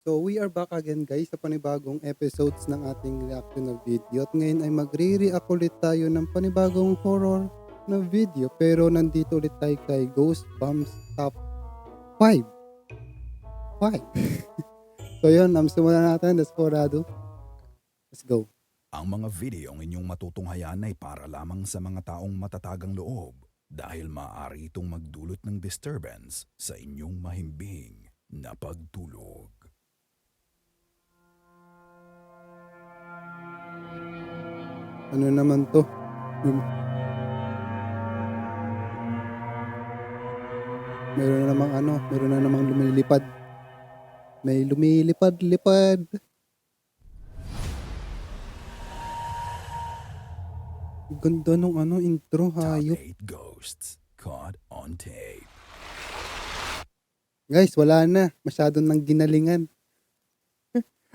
So we are back again guys sa panibagong episodes ng ating reaction na video at ngayon ay magre-react ulit tayo ng panibagong horror na video pero nandito ulit tayo kay Goosebumps Top 5. 5. So yun, simulan natin. Desperado. Let's go. Ang mga videong inyong matutunghayan ay para lamang sa mga taong matatagang loob dahil maaari itong magdulot ng disturbance sa inyong mahimbing na pagtulog. Ano naman to? Hmm. Meron na namang lumilipad. May lumilipad-lipad. Ganda nung intro, Top hayop. 8 Ghosts Caught on Tape. Guys, wala na. Masyadong nang ginalingan.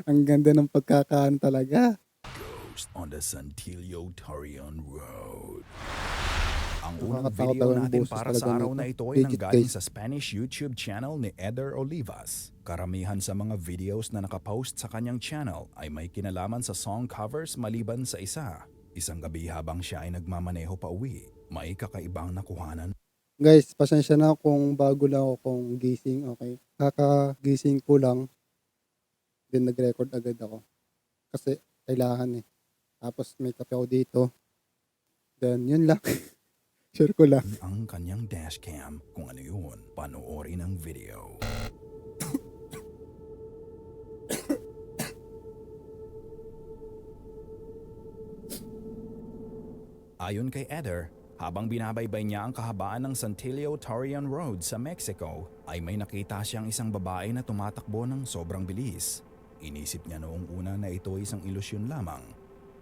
Ang ganda ng pagkakaan talaga. Ghost on the Santillo Torion Road. Ang unang Nakakatakot video ang natin boses para talaga sa araw nito. na ito ay Legit, nanggaling guys. sa Spanish YouTube channel ni Eder Olivas. Karamihan sa mga videos na nakapost sa kanyang channel ay may kinalaman sa song covers maliban sa isa. Isang gabi habang siya ay nagmamaneho pa uwi, may kakaibang nakuhanan Guys, pasensya na kung bago lang ako kung gising, okay? Kakagising ko lang, then nag-record agad ako. Kasi kailangan eh. Tapos may kape ako dito. Then yun lang. Share ko lang. ang kanyang dashcam. Kung ano yun, panoorin ang video. Ayon kay Eder, habang binabaybay niya ang kahabaan ng Santillo Torion Road sa Mexico, ay may nakita siyang isang babae na tumatakbo ng sobrang bilis. Inisip niya noong una na ito ay isang ilusyon lamang.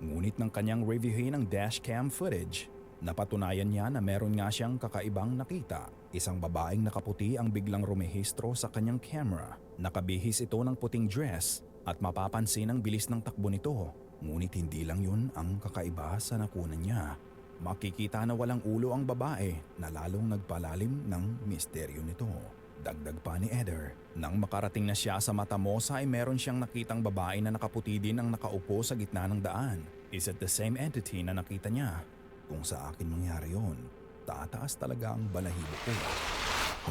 Ngunit ng kanyang reviewin ng dashcam footage, napatunayan niya na meron nga siyang kakaibang nakita. Isang babaeng nakaputi ang biglang rumehistro sa kanyang camera. Nakabihis ito ng puting dress at mapapansin ang bilis ng takbo nito. Ngunit hindi lang yun ang kakaiba sa nakunan niya. Makikita na walang ulo ang babae na lalong nagpalalim ng misteryo nito. Dagdag pa ni Eder, nang makarating na siya sa Matamosa ay meron siyang nakitang babae na nakaputi din ang nakaupo sa gitna ng daan. Is it the same entity na nakita niya? Kung sa akin mangyari yun, tataas talaga ang balahibo ko.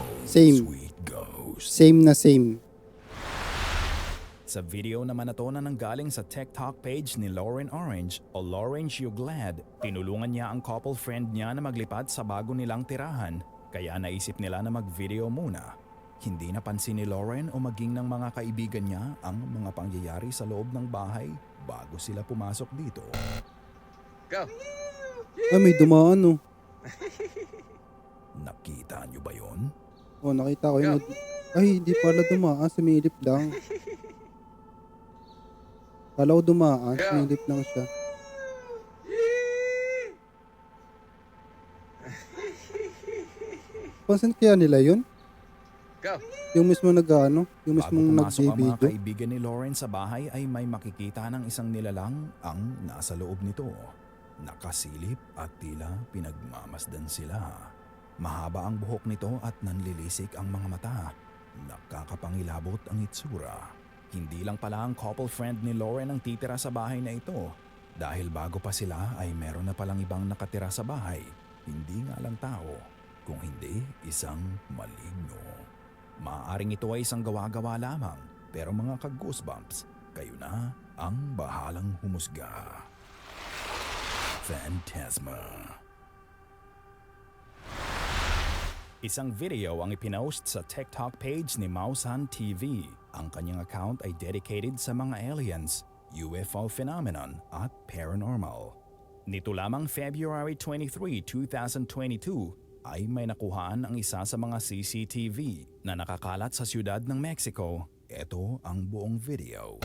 Oh, Same. sweet ghost. Same na same. Sa video naman na to na nanggaling sa TikTok page ni Lauren Orange o Lauren Glad, tinulungan niya ang couple friend niya na maglipat sa bago nilang tirahan, kaya naisip nila na mag-video muna. Hindi napansin ni Lauren o maging ng mga kaibigan niya ang mga pangyayari sa loob ng bahay bago sila pumasok dito. Go. Ay, may dumaan oh. Nakita niyo ba yon? Oh, nakita ko yun. Ay, hindi pala dumaan. Sumilip lang. Kala ko dumaan. Sumilip lang siya. Pansin kaya nila yun? Go. Yung mismo yung Bago mismong pumasok ang mga nagbibideo. kaibigan ni Lauren sa bahay ay may makikita ng isang nilalang ang nasa loob nito. Nakasilip at tila pinagmamasdan sila. Mahaba ang buhok nito at nanlilisik ang mga mata. Nakakapangilabot ang itsura. Hindi lang pala ang couple friend ni Lauren ang titira sa bahay na ito. Dahil bago pa sila ay meron na palang ibang nakatira sa bahay. Hindi nga lang tao, kung hindi isang maligno. Maaaring ito ay isang gawa-gawa lamang, pero mga ka-goosebumps, kayo na ang bahalang humusga. Phantasma. Isang video ang ipinost sa TikTok page ni Mausan TV. Ang kanyang account ay dedicated sa mga aliens, UFO phenomenon at paranormal. Nito lamang February 23, 2022 ay may nakuhaan ang isa sa mga CCTV na nakakalat sa siyudad ng Mexico. Ito ang buong video.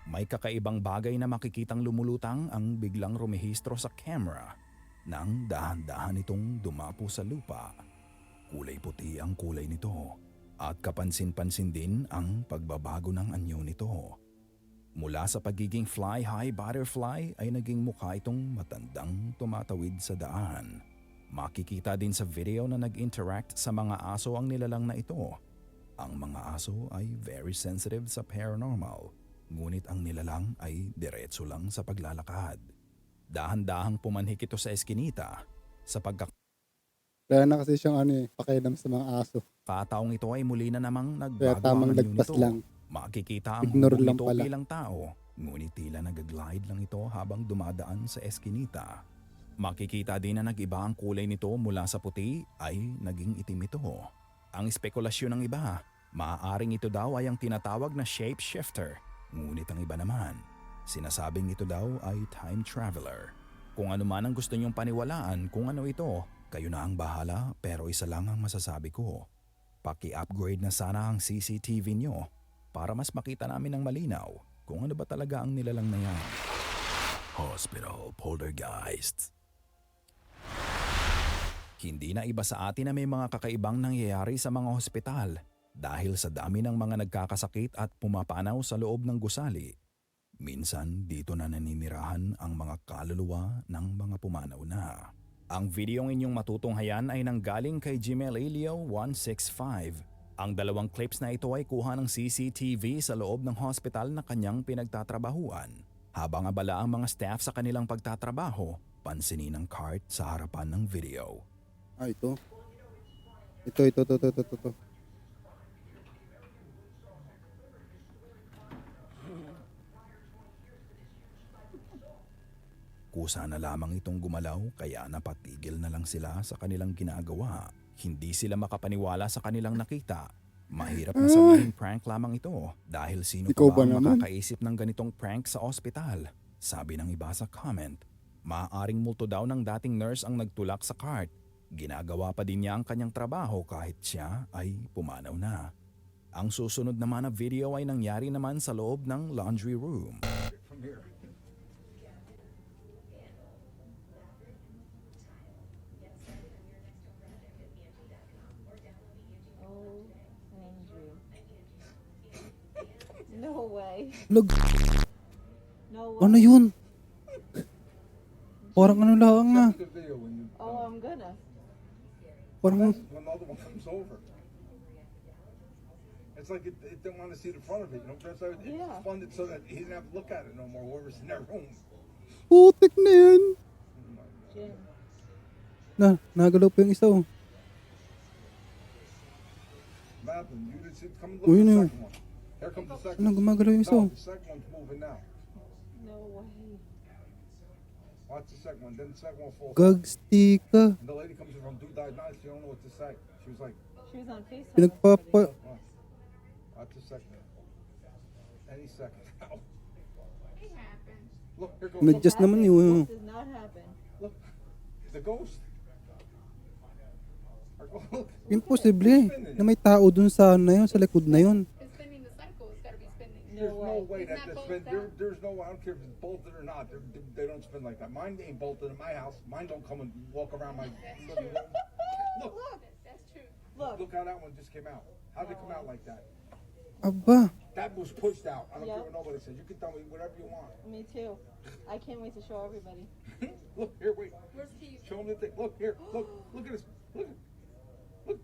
May kakaibang bagay na makikitang lumulutang ang biglang rumehistro sa camera nang dahan-dahan itong dumapo sa lupa. Kulay puti ang kulay nito at kapansin-pansin din ang pagbabago ng anyo nito. Mula sa pagiging fly-high butterfly ay naging mukha itong matandang tumatawid sa daan. Makikita din sa video na nag-interact sa mga aso ang nilalang na ito. Ang mga aso ay very sensitive sa paranormal, ngunit ang nilalang ay diretso lang sa paglalakad. Dahan-dahang pumanhik ito sa eskinita sa Kaya na kasi siyang pakialam sa mga aso. pagkakataong ito ay muli na namang Kaya nagbago tamang ang anyo lagpas nito. lang. Makikita ang Ignore hubog lang nito pala. bilang tao, ngunit tila nag-glide lang ito habang dumadaan sa eskinita. Makikita din na nag-iba ang kulay nito mula sa puti ay naging itim ito. Ang espekulasyon ng iba, maaaring ito daw ay ang tinatawag na shapeshifter, ngunit ang iba naman, sinasabing ito daw ay time traveler. Kung ano man ang gusto niyong paniwalaan kung ano ito, kayo na ang bahala, pero isa lang ang masasabi ko. Paki-upgrade na sana ang CCTV niyo para mas makita namin ng malinaw kung ano ba talaga ang nilalang na yan. Hospital Poltergeist. Hindi na iba sa atin na may mga kakaibang nangyayari sa mga hospital dahil sa dami ng mga nagkakasakit at pumapanaw sa loob ng gusali. Minsan dito na naninirahan ang mga kaluluwa ng mga pumanaw na. Ang videong inyong matutunghayan ay nanggaling kay Gmail Elio 165. Ang dalawang clips na ito ay kuha ng CCTV sa loob ng hospital na kanyang pinagtatrabahuan. Habang abala ang mga staff sa kanilang pagtatrabaho, pansinin ang cart sa harapan ng video. Ito. Ito. Kusa na lamang itong gumalaw kaya napatigil na lang sila sa kanilang ginagawa. Hindi sila makapaniwala sa kanilang nakita. Mahirap na sabihin prank lamang ito dahil sino Ikaw pa ba ba ang naman? makakaisip ng ganitong prank sa ospital? Sabi ng iba sa comment. Maaaring multo daw ng dating nurse ang nagtulak sa cart. Ginagawa pa din niya ang kanyang trabaho kahit siya ay pumanaw na. Ang susunod naman na video ay nangyari naman sa loob ng laundry room. From here. Oh, Andrew. No way. Lag, No way. ano yun? Parang ano lang ah. The video when you. Oh, I'm gonna. Parang When the other one comes over. It's like it didn't want to see the front of it. You know, that's how it Yeah. funded so that he didn't have to look at it no more. Whoever's in that room. putik na yan. Jim. Nagalaw pa yung isa oh. Madeline, you didn't see. Come and look Uy, at the ano? second one. Here comes the second Ano, one. gumagalaw yung isa No, oh. the second one's moving now. No way. Watch the second one. Then the second one falls. Gagstika. And the lady comes in from Do Diagnostics. She don't know what to say. She was like, She was on FaceTime. Pinagpapa... watch the second one. Any second now. Look, here goes. Medyas naman Happen. yun. This does not happen. Look, the ghost. Look. Imposible na may tao dun sa ano na yun, sa likod na yun. It's spinning the cycle. It's got to be spinning. There's No no way. way that Isn't that that's bolted spin. out? There's no way. I don't care if it's bolted or not. They don't spin like that. Mine ain't bolted in my house. Mine don't come and walk around my living room. Look, That's true. look how that one just came out. How'd it come out like that? Aba, That was pushed out. I don't care Yeah. what nobody says. You can tell me whatever you want. Me too. I can't wait to show everybody. Look here, wait. Where's Keith? Show them the thing. Look here. Look at this. Look. Look.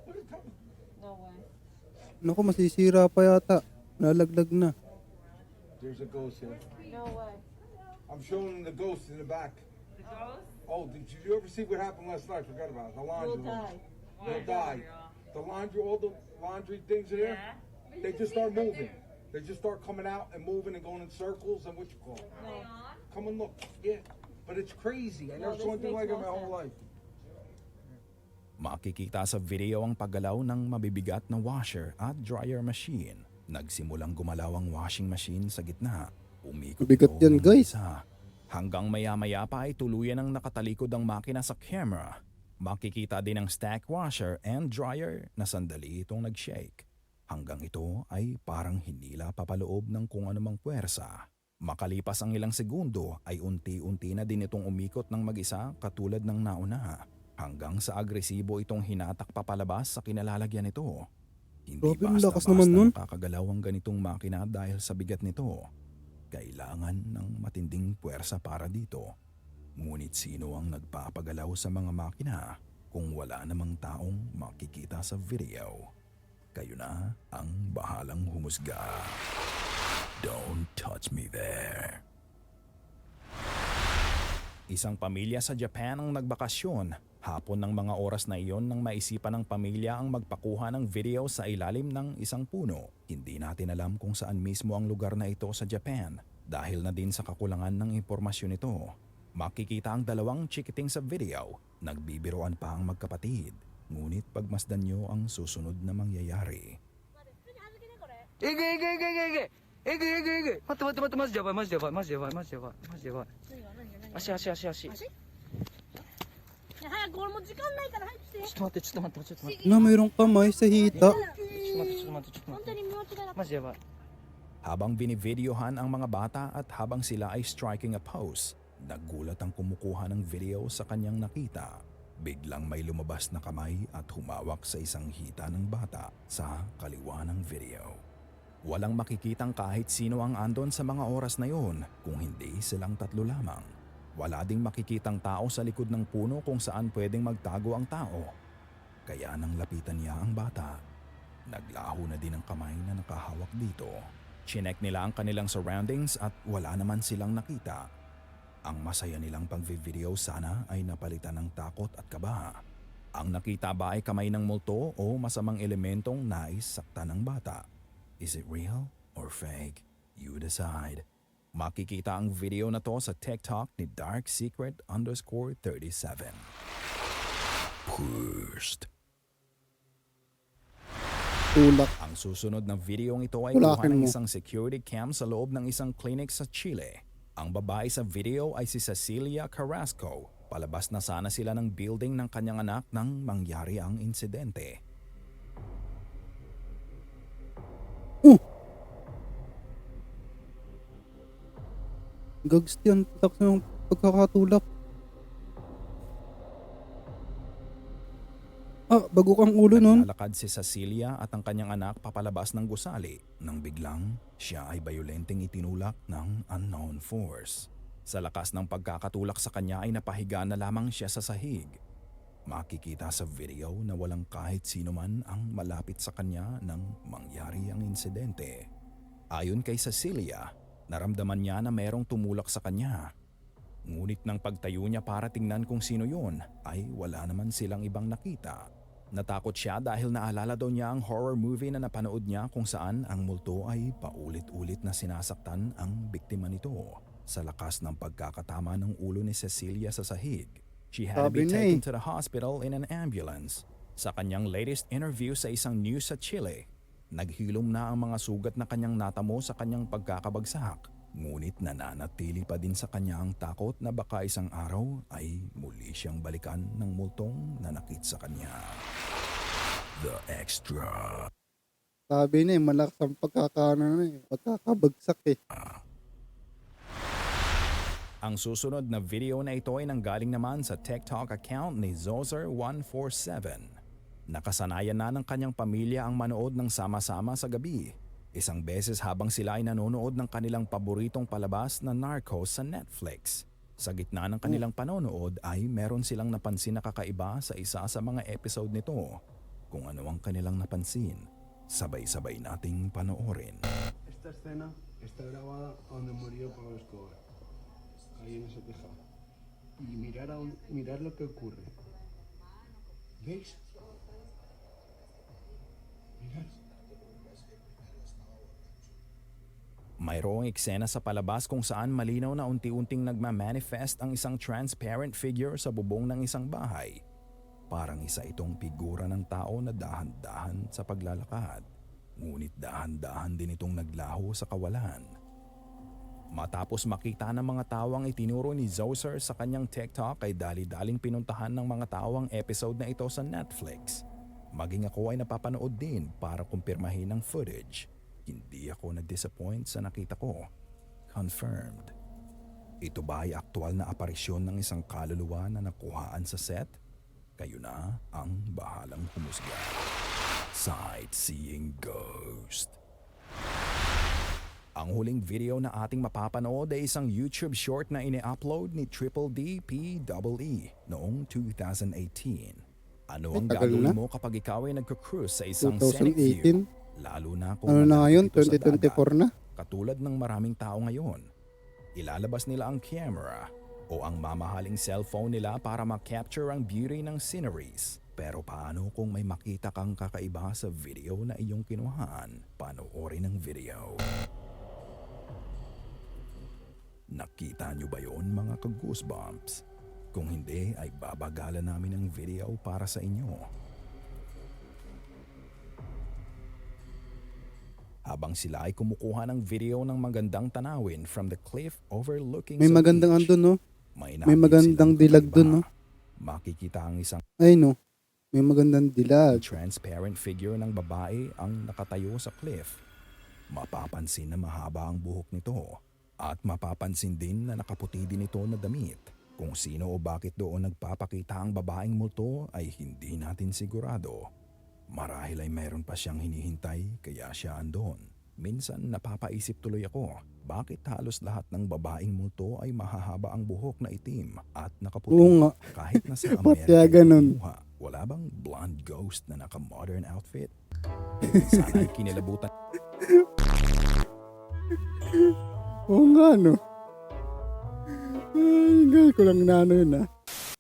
Look at that. No way. naku masisira pa yata. Nalaglag na. There's a ghost here. No way. I'm showing them the ghost in the back. The ghost? Oh, did you ever see what happened last night? Forgot about it. The laundry We'll room. die. They'll die. The laundry, all the laundry things in there, they just start moving. They just start coming out and moving and going in circles and what you call it. No. Come and look. Yeah. But it's crazy. I No, never saw this anything like makes it in my no whole sense. life. Makikita sa video ang paggalaw ng mabibigat na washer at dryer machine. Nagsimulang gumalaw ang washing machine sa gitna. Umikot Mabigat ito yan, ng guys. isa. Hanggang maya-maya pa ay tuluyan ang nakatalikod ang makina sa camera. Makikita din ang stack washer and dryer na sandali itong nag-shake. hanggang ito ay parang hinila papaloob ng kung anumang puwersa. Makalipas ang ilang segundo ay unti-unti na din itong umikot ng mag-isa katulad ng nauna, hanggang sa agresibo itong hinatak papalabas sa kinalalagyan nito. Hindi Grabe, ang lakas basta-basta naman nun. nakakagalaw ang ganitong makina dahil sa bigat nito. Kailangan ng matinding puwersa para dito. Ngunit sino ang nagpapagalaw sa mga makina kung wala namang taong makikita sa video? Kayo na ang bahalang humusga. Don't touch me there. Isang pamilya sa Japan ang nagbakasyon. Hapon ng mga oras na iyon nang maisipan ng pamilya ang magpakuha ng video sa ilalim ng isang puno. Hindi natin alam kung saan mismo ang lugar na ito sa Japan dahil na din sa kakulangan ng impormasyon ito. Makikita ang dalawang chikiting sa video. Nagbibiroan pa ang magkapatid. Ngunit pagmasdan nyo ang susunod na mangyayari. えぐいえぐいえぐいえぐいえぐいえぐいえぐい待って待って待ってマジでやばいマジでやばいマジでやばいマジでやばいマジでやばい足足足足ちょっ早く俺も時間ないから早くして。と待ってちょっと待ってちょっと待って Na mayroong kamay sa hita. ちょっと待ってちょっと待ってちょっと待って本当に見間違いなかった。マジでやばい Habang binivideohan ang mga bata at habang sila ay striking a pose, nagulat ang kumukuha ng video sa kanyang nakita. Biglang may lumabas na kamay at humawak sa isang hita ng bata sa kaliwa ng video. Walang makikitang kahit sino ang andon sa mga oras na yon kung hindi silang tatlo lamang. Wala ding makikitang tao sa likod ng puno kung saan pwedeng magtago ang tao. Kaya nang lapitan niya ang bata, naglaho na din ang kamay na nakahawak dito. Chinek nila ang kanilang surroundings at wala naman silang nakita. Ang masaya nilang pagvivideo sana ay napalitan ng takot at kaba. Ang nakita ba ay kamay ng multo o masamang elementong nais saktan ng bata? Is it real or fake? You decide. Makikita ang video na to sa TikTok ni darksecret_37. Pushed. Tulak. Ang susunod na video ito ay Tulakin kuha ng mo. isang security cam sa loob ng isang clinic sa Chile. Ang babae sa video ay si Cecilia Carrasco. Palabas na sana sila ng building ng kanyang anak nang mangyari ang insidente. Gags yan. Tak ng pagkakatulak. Bago kang ulo nun. Naglalakad si Cecilia at ang kanyang anak papalabas ng gusali nang biglang siya ay bayolenteng itinulak ng unknown force. Sa lakas ng pagkakatulak sa kanya ay napahiga na lamang siya sa sahig. Makikita sa video na walang kahit sino man ang malapit sa kanya nang mangyari ang insidente. Ayon kay Cecilia, naramdaman niya na merong tumulak sa kanya. Ngunit nang pagtayo niya para tingnan kung sino yun, ay wala naman silang ibang nakita. Natakot siya dahil naalala daw niya ang horror movie na napanood niya kung saan ang multo ay paulit-ulit na sinasaktan ang biktima nito. Sa lakas ng pagkakatama ng ulo ni Cecilia sa sahig, she had to be Sabi niya taken to the hospital in an ambulance. Sa kanyang latest interview sa isang news sa Chile, naghilom na ang mga sugat na kanyang natamo sa kanyang pagkakabagsak. Ngunit nananatili pa din sa kanya ang takot na baka isang araw ay muli siyang balikan ng multong nanakit sa kanya. The Extra. Sabi na malakas ang pagkakabagsak eh. Ang susunod na video na ito ay nanggaling naman sa TikTok account ni Zozer147. Nakasanayan na ng kanyang pamilya ang manood ng sama-sama sa gabi. Isang beses habang sila ay nanonood ng kanilang paboritong palabas na Narcos sa Netflix. Sa gitna ng kanilang panonood ay meron silang napansin na kakaiba sa isa sa mga episode nito. Kung ano ang kanilang napansin, sabay-sabay nating panoorin. Esta escena está grabada donde murió Pablo Escobar, ahí en ese tejado. Y mirar lo que ocurre. ¿Veis? Mirad. Mayroong eksena sa palabas kung saan malinaw na unti-unting nagmamanifest ang isang transparent figure sa bubong ng isang bahay. Parang isa itong figura ng tao na dahan-dahan sa paglalakad. Ngunit dahan-dahan din itong naglaho sa kawalan. Matapos makita ng mga tao ang itinuro ni Zozer sa kanyang TikTok ay dali-daling pinuntahan ng mga tao ang episode na ito sa Netflix. Maging ako ay napapanood din para kumpirmahin ang footage. Hindi ako na-disappoint sa nakita ko. Confirmed. Ito ba ay aktual na aparisyon ng isang kaluluwa na nakuhaan sa set? Kayo na ang bahalang humusga. Sightseeing Ghost. Ang huling video na ating mapapanood ay isang YouTube short na ini-upload ni Triple DPEE noong 2018. Ano ang tagal gagawin na. mo kapag ikaw ay nagka-cruise sa isang scenic view? 2018. Lalo na kung Ano na ngayon? nandito sa dagat. 2024 na? Katulad ng maraming tao ngayon. Ilalabas nila ang camera o ang mamahaling cellphone nila para ma-capture ang beauty ng sceneries. Pero paano kung may makita kang kakaiba sa video na iyong kinuhaan? Panoorin ang video. Nakita nyo ba yon mga ka-goosebumps? Kung hindi ay babagalan namin ang video para sa inyo. Habang sila ay kumukuha ng video ng magandang tanawin from the cliff overlooking May sa magandang beach, andun, no? may May nakita magandang silang dilag kakaiba. dun, no? Makikita ang isang Ay, no. May magandang dilag. transparent figure ng babae ang nakatayo sa cliff. Mapapansin na mahaba ang buhok nito at mapapansin din na nakaputi din ito na damit. Kung sino o bakit doon nagpapakita ang babaeng multo ay hindi natin sigurado. Marahil ay mayroon pa siyang hinihintay kaya siya andon. Minsan napapaisip tuloy ako, bakit halos lahat ng babaeng multo ay mahahaba ang buhok na itim at nakaputi? Oo nga. Kahit nasa Ba't Amerika kaya ganun? kinuha, wala bang blonde ghost na naka-modern outfit? Sana ay kinilabutan. Oo nga, no? Ay, girl ko lang na ano yun, ah.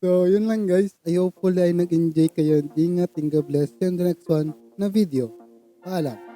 So, yun lang guys. I hopefully ay nag-enjoy kayo. Ingat, God bless. See you in the next one na video. Paalam.